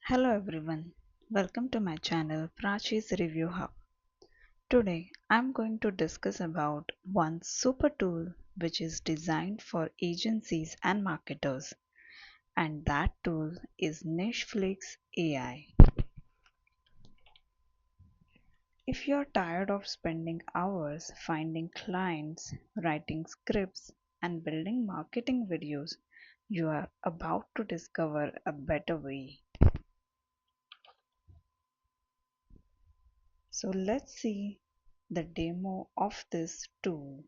Hello everyone, welcome to my channel Prachi's Review Hub. Today I'm going to discuss about one super tool which is designed for agencies and marketers, and that tool is NicheFlicks AI. If you're tired of spending hours finding clients, writing scripts, and building marketing videos, you are about to discover a better way. So let's see the demo of this tool.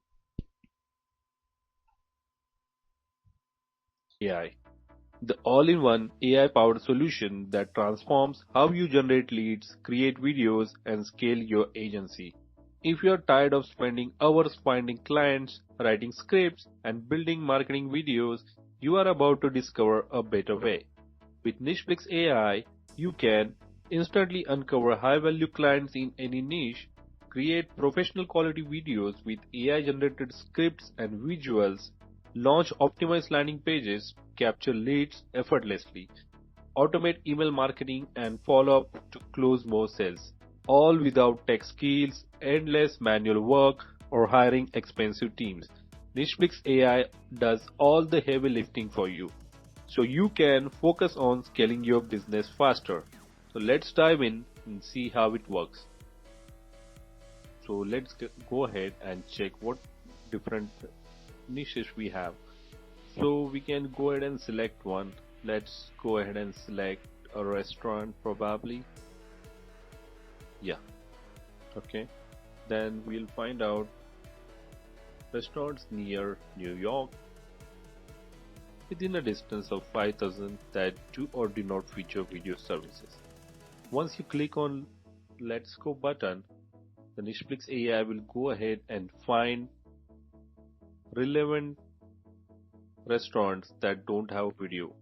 AI, the all-in-one AI-powered solution that transforms how you generate leads, create videos, and scale your agency. If you are tired of spending hours finding clients, writing scripts, and building marketing videos, you are about to discover a better way. With NicheFlicks AI, you can instantly uncover high-value clients in any niche, create professional quality videos with AI-generated scripts and visuals, launch optimized landing pages, capture leads effortlessly, automate email marketing, and follow up to close more sales, all without tech skills, endless manual work, or hiring expensive teams. NicheFlix AI does all the heavy lifting for you, so you can focus on scaling your business faster. So let's dive in and see how it works. So let's go ahead and check what different niches we have. So we can go ahead and select one. Let's go ahead and select a restaurant probably. Yeah, okay. Then we'll find out restaurants near New York within a distance of 5,000 that do or do not feature video services. Once you click on Let's Go button, the NicheFlix AI will go ahead and find relevant restaurants that don't have video.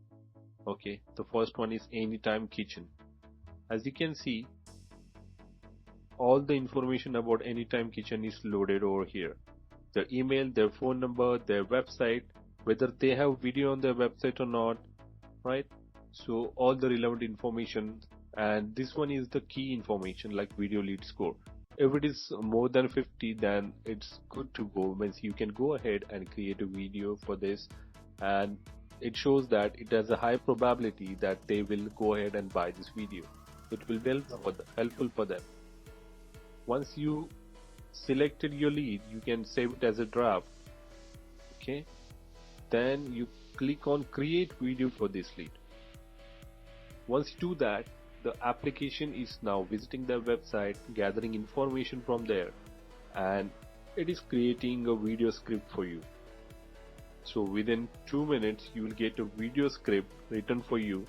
Okay, the first one is Anytime Kitchen. As you can see, all the information about Anytime Kitchen is loaded over here. Their email, their phone number, their website, whether they have video on their website or not, right? So all the relevant information, and this one is the key information like video lead score. If it is more than 50, then it's good to go. Means you can go ahead and create a video for this, and it shows that it has a high probability that they will go ahead and buy this video. It will be helpful for them. Once you selected your lead, you can save it as a draft. Okay, then you click on create video for this lead. Once you do that, the application is now visiting their website, gathering information from there, and it is creating a video script for you. So within 2 minutes you will get a video script written for you.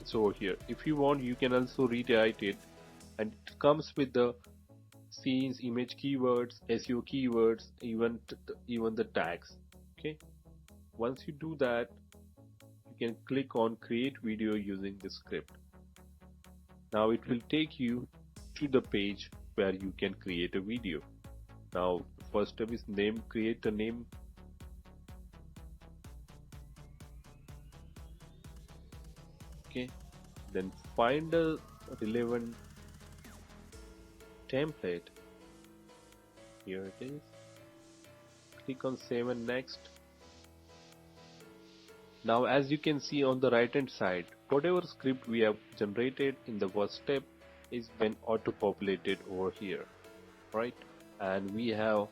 It's over here. If you want, you can also rewrite it, and it comes with the scenes, image keywords, SEO keywords, even the tags. Okay, once you do that, you can click on create video using this script. Now it will take you to the page where you can create a video. Now first step is create a name. Okay, then find a relevant template. Here it is. Click on save and next. Now as you can see on the right hand side, whatever script we have generated in the first step is been auto populated over here, right? And we have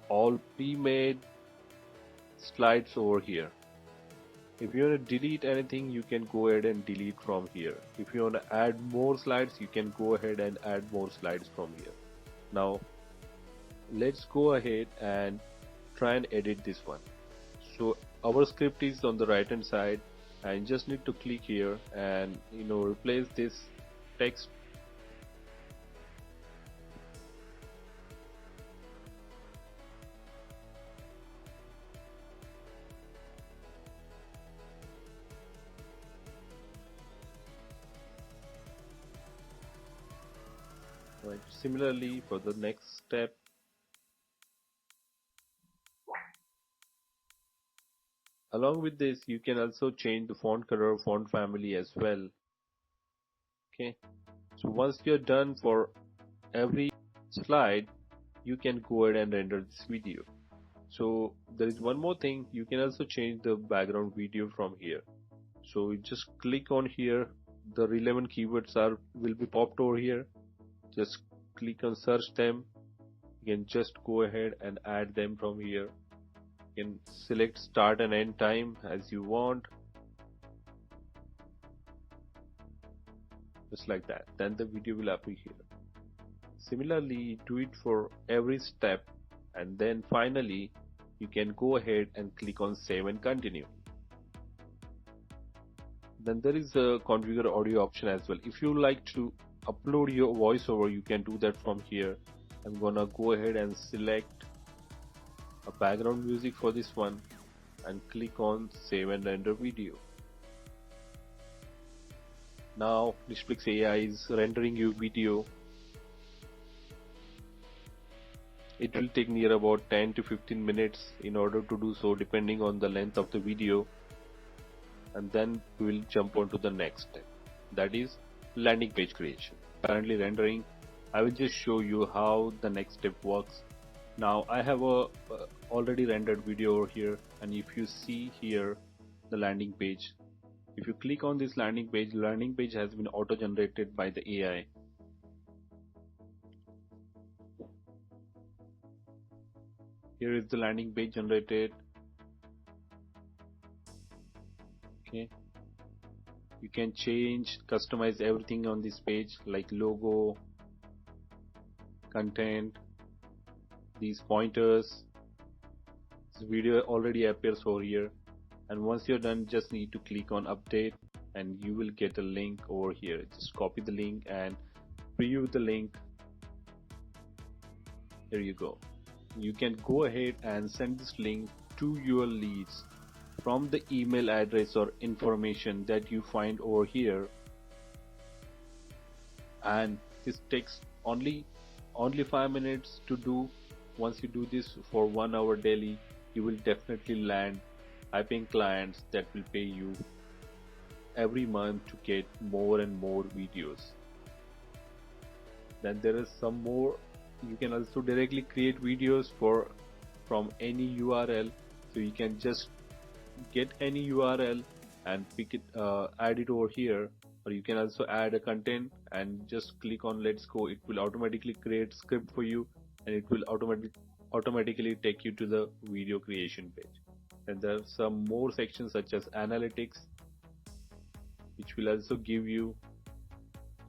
all pre-made slides over here. If you want to delete anything, you can go ahead and delete from here. If you want to add more slides, you can go ahead and add more slides from here. Now let's go ahead and try and edit this one. So our script is on the right hand side, and just need to click here and replace this text. Right. Similarly for the next step, Along with this, you can also change the font color, font family as well. Okay. So once you're done for every slide, you can go ahead and render this video. So there is one more thing, you can also change the background video from here. So you just click on here, the relevant keywords are will be popped over here. Just click on search them. You can just go ahead and add them from here. You can select start and end time as you want, just like that. Then the video will appear here. Similarly, do it for every step, and then finally you can go ahead and click on save and continue. Then there is a configure audio option as well. If you like to upload your voiceover, you can do that from here. I'm gonna go ahead and select a background music for this one and click on save and render video. Now NicheFlicks AI is rendering your video. It will take near about 10 to 15 minutes in order to do so, depending on the length of the video. And then we will jump on to the next step, that is landing page creation. Currently rendering. I will just show you how the next step works. Now I have a already rendered video over here, and if you see here the landing page, if you click on this landing page has been auto generated by the AI. Here is the landing page generated. Okay, you can change, customize everything on this page, like logo, content, these pointers. This video already appears over here, and once you're done, just need to click on update and you will get a link over here. Just copy the link and preview the link. Here you go. You can go ahead and send this link to your leads from the email address or information that you find over here, and this takes only 5 minutes to do. Once you do this for 1 hour daily, you will definitely land high paying clients that will pay you every month to get more and more videos. Then there is some more. You can also directly create videos from any URL. So you can just get any URL and pick it, add it over here, or you can also add a content and just click on let's go. It will automatically create script for you, and it will automatically take you to the video creation page. And there are some more sections such as analytics, which will also give you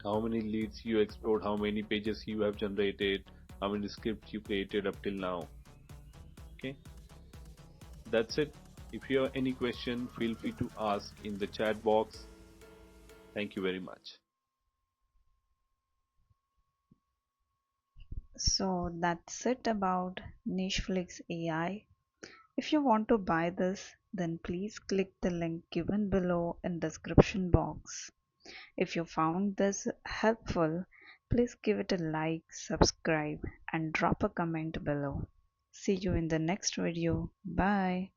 how many leads you explored, how many pages you have generated, how many scripts you created up till now. Okay, that's it. If you have any question, feel free to ask in the chat box. Thank you very much. So that's it about NicheFlicks AI. If you want to buy this, then please click the link given below in description box. If you found this helpful, please give it a like, subscribe, and drop a comment below. See you in the next video. Bye.